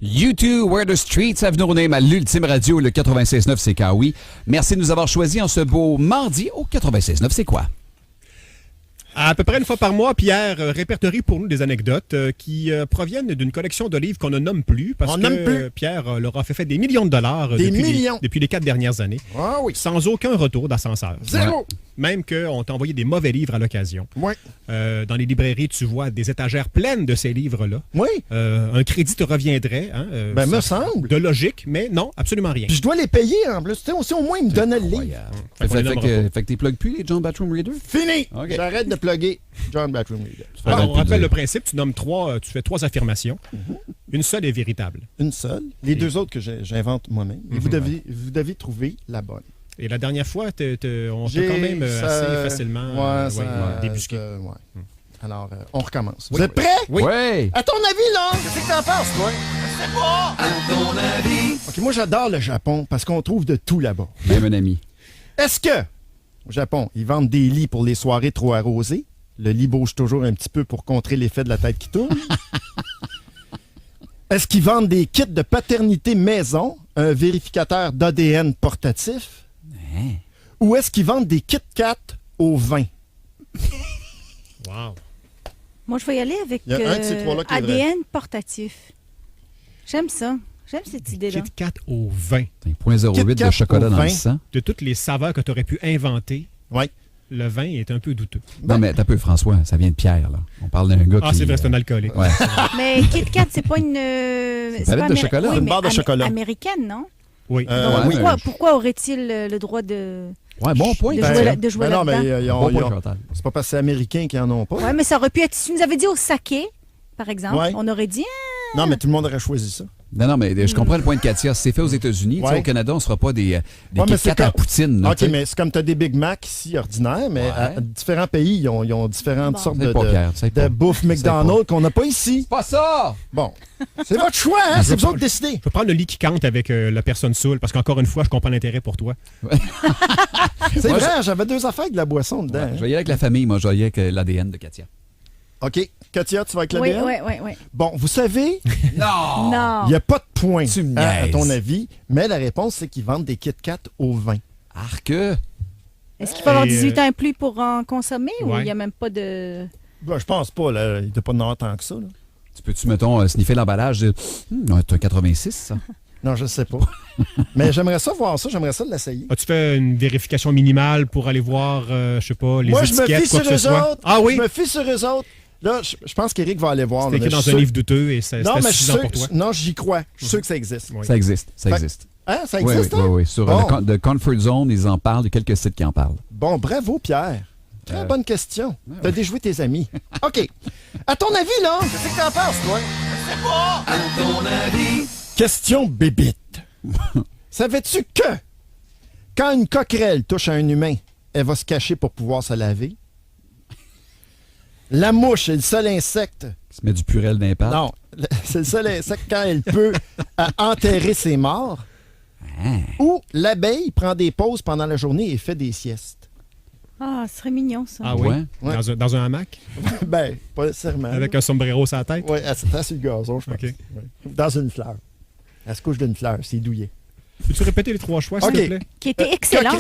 U2, Where the Streets Have No Name à l'Ultime Radio, le 96.9 c'est Kawi. Merci de nous avoir choisis en ce beau mardi au 96.9 c'est quoi? À peu près une fois par mois, Pierre répertorie pour nous des anecdotes qui proviennent d'une collection de livres qu'on ne nomme plus parce que Pierre leur a fait des millions de dollars depuis les 4 dernières années. Ah oui. Sans aucun retour d'ascenseur. Zéro. Ouais. Même qu'on t'a envoyé des mauvais livres à l'occasion. Oui. Dans les librairies, tu vois des étagères pleines de ces livres-là. Oui. Un crédit te reviendrait. Hein, me semble. De logique, mais non, absolument rien. Puis je dois les payer en plus. Tu sais, aussi, au moins, ils me donnaient le livre. Fait que t'es plugues plus les John Bathroom Reader? Fini! Okay. J'arrête de plugger John Bathroom Reader. Alors, on rappelle le principe, tu fais 3 affirmations. Une seule est véritable. Une seule. Les 2 autres que j'invente moi-même. Et vous devez trouver la bonne. Et la dernière fois, on t'a quand même assez facilement débusqué. Alors, on recommence. Oui. Vous êtes prêts? Oui. Oui. À ton avis, là, qu'est-ce que t'en penses, toi? Je sais pas! À ton avis? OK, moi, j'adore le Japon parce qu'on trouve de tout là-bas. Même un ami. Est-ce que, au Japon, ils vendent des lits pour les soirées trop arrosées? Le lit bouge toujours un petit peu pour contrer l'effet de la tête qui tourne. Est-ce qu'ils vendent des kits de paternité maison, un vérificateur d'ADN portatif? Ou est-ce qu'ils vendent des Kit Kat au vin? Wow. Moi, je vais y aller avec Il y a un de ces trois-là qui est vrai. ADN portatif. J'aime ça. J'aime cette idée-là. Kit Kat au vin. 0.08 de chocolat dans le sang. De toutes les saveurs que tu aurais pu inventer, ouais. Le vin est un peu douteux. Non, mais t'as peu, François, ça vient de Pierre, là. On parle d'un gars qui... Ah, c'est vrai, c'est un alcoolique. Ouais. Mais Kit Kat, c'est pas une... C'est une palette de chocolat. Oui, une barre de chocolat. Américaine, non? Oui. Donc, pourquoi aurait-il le droit de... Ouais, bon point. De jouer non, là-dedans? mais c'est pas parce que c'est américain qu'ils en ont pas. Ouais, mais ça aurait pu être... Si tu nous avais dit au saké, par exemple, on aurait dit... Non, mais tout le monde aurait choisi ça. Non, mais je comprends le point de Katia. Si c'est fait aux États-Unis, au Canada, on ne sera pas des Kit Kat à la poutine. Là, OK, mais c'est comme tu as des Big Mac ici, ordinaires, mais à différents pays, ils ont différentes sortes de bouffe McDonald's qu'on n'a pas ici. C'est pas ça! Bon, c'est votre choix, hein? C'est vous autres décidez. Je peux prendre le lit qui compte avec la personne saoule, parce qu'encore une fois, je comprends l'intérêt pour toi. C'est vrai, j'avais 2 affaires avec de la boisson dedans. Ouais, je vais y aller avec la famille, moi, je vais y aller avec l'ADN de Katia. OK. Katia, tu vas avec l'ADN? Oui. Bon, vous savez... Non! Il n'y a pas de point, à ton avis, mais la réponse, c'est qu'ils vendent des Kit Kat au vin. Arc! Est-ce qu'il faut avoir 18 ans et plus pour en consommer ou il n'y a même pas de... Ben, je pense pas, là. Il ne doit pas en avoir tant que ça. Là. Tu peux-tu, mettons, sniffer l'emballage et dire c'est un 86, ça? Non, je sais pas. Mais j'aimerais ça voir ça, j'aimerais ça l'essayer. As-tu fait une vérification minimale pour aller voir, je sais pas, les étiquettes, quoi que ce soit? Autres. Ah oui? Je me fie sur eux autres. Là, je pense qu'Éric va aller voir. C'est écrit dans un livre douteux et c'est suffisant pour toi. Non, j'y crois. Je suis sûr que ça existe. Oui. Ça existe. Hein? Ça existe, Oui. Sur The Comfort Zone, ils en parlent. Il y a quelques sites qui en parlent. Bon, bravo, Pierre. Très bonne question. T'as déjoué tes amis. OK. À ton avis, là, qu'est-ce que t'en penses, toi? Je sais pas. À ton avis. Question bébite. Savais-tu que quand une coquerelle touche à un humain, elle va se cacher pour pouvoir se laver? La mouche est le seul insecte... Qui se met du purel d'impact? Non, c'est le seul insecte quand elle peut enterrer ses morts. Ou l'abeille prend des pauses pendant la journée et fait des siestes. Ah, ce serait mignon, ça. Ah oui? Ouais. Dans un hamac? Ben, pas nécessairement. Avec un sombrero sur la tête? Oui, elle s'attend sur le gazon, je pense. Okay. Ouais. Dans une fleur. Elle se couche d'une fleur, c'est douillet. Peux-tu répéter les 3 choix, s'il te plaît? Qui était excellent,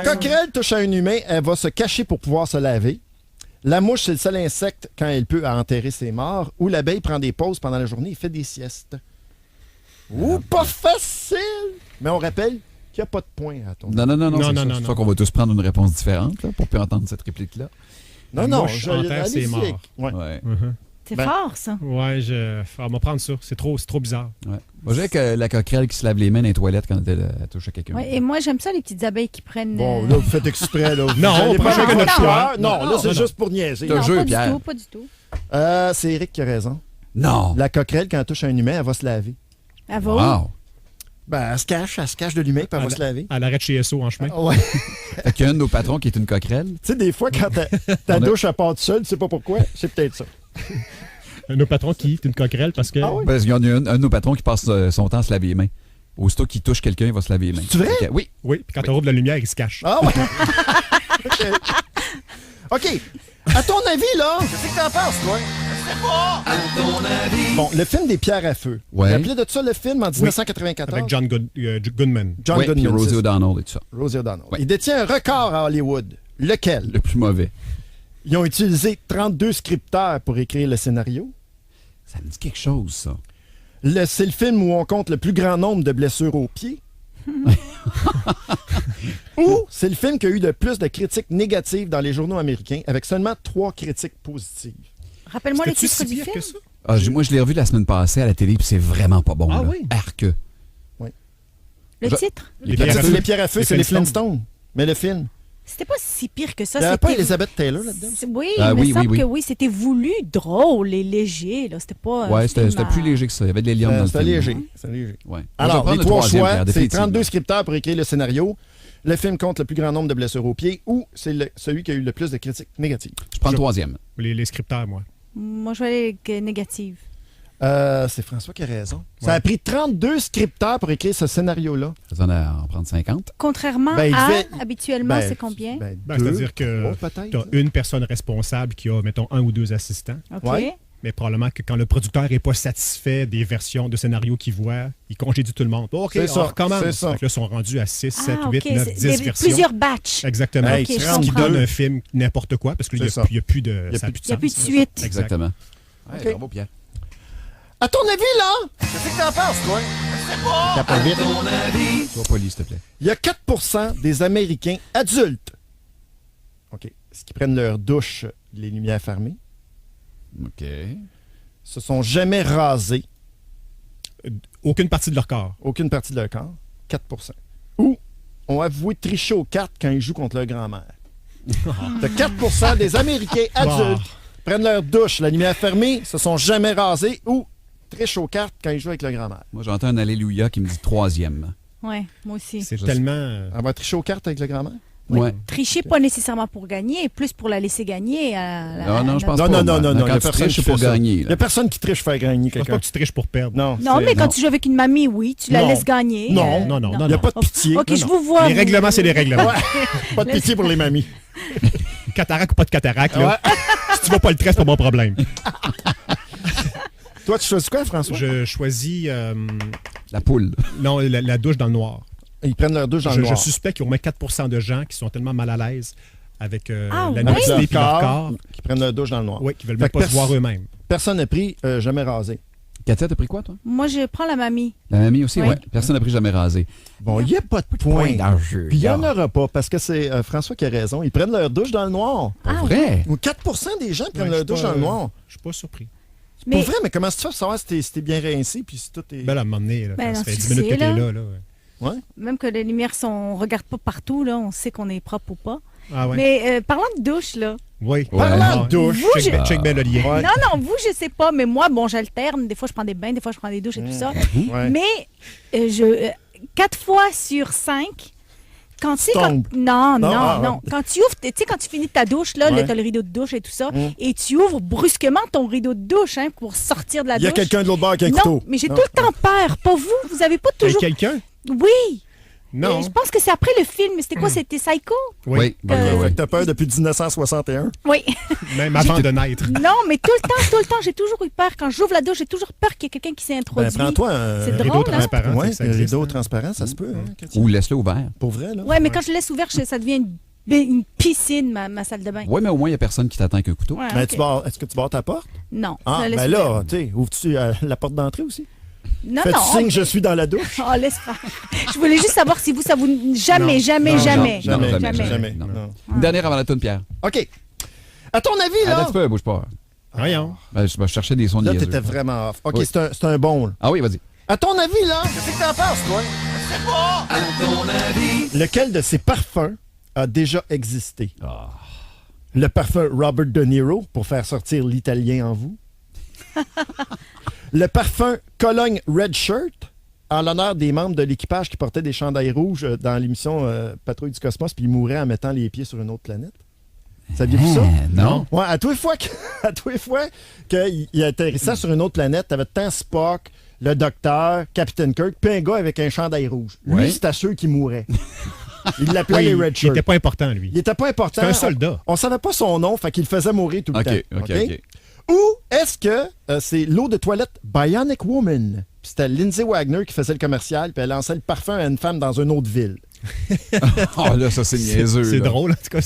Coquerelle touche à un humain, elle va se cacher pour pouvoir se laver. La mouche, c'est le seul insecte quand elle peut enterrer ses morts. Ou l'abeille prend des pauses pendant la journée et fait des siestes. Ouh, pas facile! Mais on rappelle qu'il n'y a pas de point à ton Non. C'est sûr qu'on va tous prendre une réponse différente là, pour plus entendre cette réplique-là. Non, je enterre ses morts. Ouais. C'est fort, ça. Ouais, on va prendre ça. C'est trop bizarre. Ouais. Moi, j'ai que la coquerelle qui se lave les mains dans les toilettes quand elle touche à quelqu'un. Ouais, et moi, j'aime ça, les petites abeilles qui prennent... Bon, là, vous faites exprès, là. Non, on prend chacun notre choix. Non, là, c'est juste pour niaiser. Non, pas du tout. C'est Éric qui a raison. Non. La coquerelle, quand elle touche à un humain, elle va se laver. Elle va où? Ben, elle se cache de l'humain, puis elle va se laver. Elle arrête chez SO en chemin. Ouais. Fait qu'il y a un de nos patrons qui est une coquerelle. Tu sais, des fois, quand ta douche, elle part toute seule, tu sais pas pourquoi, c'est peut-être ça. Un de nos patrons qui est une coquerelle parce que... Ah oui? Parce qu'il y en a un de nos patrons qui passe son temps à se laver les mains. Aussitôt qu'il touche quelqu'un, il va se laver les mains. C'est vrai? Oui. Oui, puis quand on roule de la lumière, il se cache. Ah ouais. OK. À ton avis, là, qu'est-ce que t'en penses, toi? Je sais pas. À ton avis. Bon, le film des pierres à feu. Ouais. Vous vous rappelez de ça, le film, en 1994? Avec John Goodman. John Oui, puis Goodman. Rosie O'Donnell et tout ça. Rosie O'Donnell. Ouais. Il détient un record à Hollywood. Lequel? Le plus mauvais. Ils ont utilisé 32 scripteurs pour écrire le scénario. Ça me dit quelque chose, ça. C'est le film où on compte le plus grand nombre de blessures aux pieds. Ou c'est le film qui a eu le plus de critiques négatives dans les journaux américains, avec seulement 3 critiques positives. Rappelle-moi le C'était-tu titre si du pire film. que ça? Moi, je l'ai revu la semaine passée à la télé, puis c'est vraiment pas bon. Ah là. oui? Arc. Le Je- titre? Les Les pierres à feu. pierres à feu, Les c'est les Flintstones. Flintstones. Mais le film. C'était pas si pire que ça. Il n'y avait pas c'était- Elizabeth Taylor là-dedans? Oui, Ah, il me oui, semble oui, que oui. oui, c'était voulu, drôle et léger. Là. C'était pas. Ouais, c'était plus léger que ça. Il y avait de l'hélium dans le C'était film. léger. C'était léger. Ouais. Alors, Moi, je vais les prendre le 3 troisième, choix, Pierre, c'est définitivement. 32 scripteurs pour écrire le scénario. Le film compte le plus grand nombre de blessures aux pieds ou c'est celui qui a eu le plus de critiques négatives? Je prends le troisième. Les scripteurs, moi. Moi, je vais aller avec négative. C'est François qui a raison. Ça a pris 32 scripteurs pour écrire ce scénario-là. Ça donne à en prendre 50. Contrairement Ben, il à, devait- habituellement, c'est combien? C'est-à-dire que peut-être. tu as une personne responsable qui a, mettons, 1 ou 2 assistants. OK. ouais. Mais probablement que quand le producteur n'est pas satisfait des versions de scénario qu'il voit, il congédie tout le monde. OK, C'est ça, on recommence. c'est ça. Fait que là, ils sont rendus à 6, 7, Ah, 8, OK. 9, C'est 10 versions. plusieurs batchs. Exactement. Hey, OK, je Ce qui comprends. donne un film n'importe quoi, parce qu'il n'y C'est ça. a, plus de... Il y a ça plus- de Il n'y a plus de sens. suite. Exactement. Ouais, OK. bravo, Pierre. À ton avis, là, qu'est-ce que t'en penses, toi? T'as pas vite. Sois poli, s'il te plaît. Il y a 4% des Américains adultes, OK, ce qui prennent leur douche les lumières fermées, OK. se sont jamais rasés Aucune partie de leur corps. aucune partie de leur corps, 4%. Ou ont avoué tricher aux cartes quand ils jouent contre leur grand-mère. De 4% des Américains adultes prennent leur douche, la lumière fermée, se sont jamais rasés ou trichent aux cartes quand ils jouent avec leur grand-mère. Moi, j'entends un Alléluia qui me dit troisième. Oui, moi aussi. C'est Je tellement... On va tricher aux cartes avec leur grand-mère? Ouais. Tricher, pas nécessairement pour gagner, plus pour la laisser gagner. Non, je pense Non, pas. non, non, moi. non, Quand il y a tu personne triches, qui c'est pour fait ça. gagner. Il n'y là. a personne qui triche faire gagner Je pense quelqu'un. pas que tu triches pour perdre. Non, Non, c'est- mais quand tu joues avec une mamie, oui, tu la Non. laisses gagner. Non, non, non, Il n'y a pas de pitié. OK, Non, je non. vous vois. Les vous. règlements, c'est les règlements. Pas de pitié pour les mamies. Cataracte ou pas de cataracte, là. Si tu vas pas le trait, c'est pas mon problème. Toi, tu choisis quoi, François? Je choisis La poule. non, la douche dans le noir. Ils prennent leur douche dans le Je noir. suspecte qu'il y a au moins 4% de gens qui sont tellement mal à l'aise avec Ah, la oui? Avec nudité leur et leur corps. corps, qui prennent leur douche dans le noir. Oui, qui veulent Fait même que pas se voir eux-mêmes. Personne n'a pris jamais rasé. Katia, t'as pris quoi, toi? Moi, je prends la mamie. La mamie aussi? Oui. Ouais. Personne n'a pris jamais rasé. Bon, il n'y a pas de point. dans le jeu. Puis il n'y en aura pas, parce que c'est François qui a raison. Ils prennent leur douche dans le noir. Pour Ah, vrai? Ou 4% des gens prennent Ouais, leur je suis douche pas, dans le noir. Je suis pas surpris. Mais Pour vrai, mais comment tu fais pour savoir si t'es bien rincé puis si tout est... Ben là, à un moment donné, là, Ben ça non, fait tu 10 minutes sais, que t'es là. là. Ouais. même que les lumières sont, on regarde pas partout, là, on sait qu'on est propre ou pas. Ah ouais? Mais parlant de douche, là. Oui. Parlant de douche. Vous, Check bien le lien. Ouais. Non, vous, je sais pas, mais moi, bon, j'alterne. Des fois, je prends des bains, des fois, je prends des douches et tout ça. Ouais. Mais 4 fois sur 5, quand tu sais, Tombe. non, ah, non. Quand tu ouvres, tu sais, quand tu finis ta douche, là, Ouais. t'as le rideau de douche et tout ça, et tu ouvres brusquement ton rideau de douche, hein, pour sortir de la Il y a douche. quelqu'un de l'autre bord qui a un Non, couteau. mais j'ai Non. tout le temps peur. Pas vous. Vous avez pas Avec toujours. quelqu'un? Oui. Non. Je pense que c'est après le film. C'était quoi? C'était Psycho? Oui. Que- Fait que t'as peur depuis 1961. Oui. Même avant de naître. Non, mais tout le temps, j'ai toujours eu peur. Quand j'ouvre la douche, j'ai toujours peur qu'il y ait quelqu'un qui s'est introduit. Ben, prends-toi un C'est Rideau drôle, hein? transparent. Ouais, ça un existe, rideau hein. transparent, ça se peut. Hein, Katia? Ou laisse-le ouvert. Pour vrai, là. Ouais, mais quand je laisse ouvert, ça devient une piscine, ma salle de bain. Oui, mais au moins, il n'y a personne qui t'attend avec un couteau. Ouais, Mais ok. est-ce que tu barres ta porte? Non. Ah, je la laisse ben ouverte. là, tu sais, ouvres-tu la porte d'entrée aussi? Non, Fais-tu non. signe que je suis dans la douche? Oh, laisse pas. Je voulais juste savoir si ça vous. Jamais, Non. jamais, Non, jamais. Non, Jamais, jamais. jamais. Non. Non. Une dernière avant la toune, Pierre. OK. À ton avis, Attends là... un petit peu, bouge pas. Voyons. Ben, je cherchais des sons de Là, niaiseux. t'étais vraiment off. OK, Oui. c'est un bon, là. Ah oui, vas-y. À ton avis, là, qu'est-ce que t'en penses, toi? Je sais pas! À ton avis? Lequel de ces parfums a déjà existé? Le parfum Robert De Niro pour faire sortir l'italien en vous? Le parfum Cologne Red Shirt en l'honneur des membres de l'équipage qui portaient des chandails rouges dans l'émission Patrouille du Cosmos puis ils mouraient en mettant les pieds sur une autre planète? Saviez-vous ça? Non. Ouais, à tous les fois qu'il atterrissait sur une autre planète, t'avais tant Spock, le docteur, Captain Kirk, puis un gars avec un chandail rouge. Ouais. Lui, c'était ceux qui mouraient. Il l'appelait Oui, les Red il Shirts. n'était pas important, lui. Il était pas important. C'est un soldat. On savait pas son nom, fait qu'il le faisait mourir tout le OK, temps. OK, OK. Ou est-ce que c'est l'eau de toilette Bionic Woman? Puis c'était Lindsay Wagner qui faisait le commercial, puis elle lançait le parfum à une femme dans une autre ville. Oh là, ça, c'est niaiseux. C'est là. drôle, en tout cas.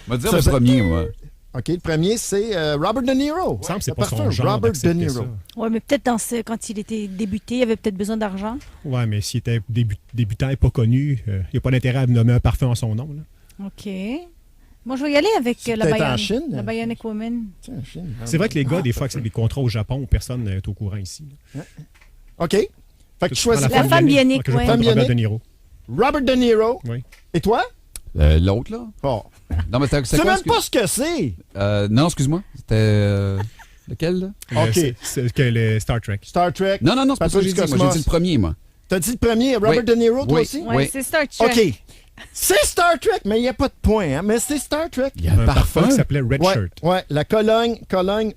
On va dire le premier, moi. OK, le premier, c'est Robert De Niro. Il me semble que c'est Le pas son parfum, genre Robert De d'accepter Niro. ça. Oui, mais peut-être quand il était débuté, il avait peut-être besoin d'argent. Ouais, mais s'il était débutant et pas connu, il n'y a pas d'intérêt à nommer un parfum en son nom. Là. OK. Moi, je vais y aller avec C'est la peut-être en Chine. Bionic Woman. Tiens, Chine. C'est vrai que les gars, des fois, acceptent des contrats au Japon où personne n'est au courant ici. Là. OK. Fait que tu choisis La femme bionique, Ok, je vais ouais. prendre Femme Robert bionique. De Niro. Robert De Niro. Oui. Et toi? L'autre, là? Oh. Non, mais Tu sais même pas ce que c'est. Non, excuse-moi. C'était... lequel, là? OK. C'est le Star Trek. Star Trek. Non, c'est pas ça que j'ai dit. Moi, j'ai dit le premier, moi. T'as dit le premier, Robert Oui. De Niro, toi Oui. aussi? Oui, Oui. c'est Star Trek. OK. C'est Star Trek, mais il n'y a pas de point, hein? Mais c'est Star Trek. Il y a Un parfum qui s'appelait Red Ouais, Shirt. ouais, la Cologne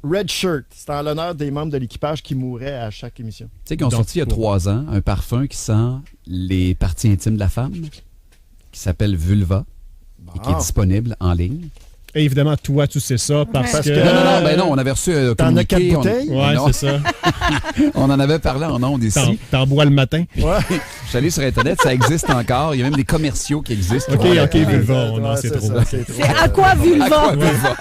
Red Shirt. C'est en l'honneur des membres de l'équipage qui mouraient à chaque émission. Tu sais qu'ils ont sorti il y a 3 ans un parfum qui sent les parties intimes de la femme, qui s'appelle Vulva, et qui est disponible en ligne. Et évidemment, toi, tu sais ça parce Parce que... que- Non, on avait reçu un T'en as 4 communiqué. bouteilles? Ouais, Non. c'est ça. On en avait parlé en ondes ici. T'en bois le matin. Ouais. Je suis allé sur Internet, ça existe encore. Il y a même des commerciaux qui existent. OK, Ouais. Vulva, on en Ouais, sait c'est trop. ça, c'est trop. C'est Aqua Vulva. Aqua Vulva.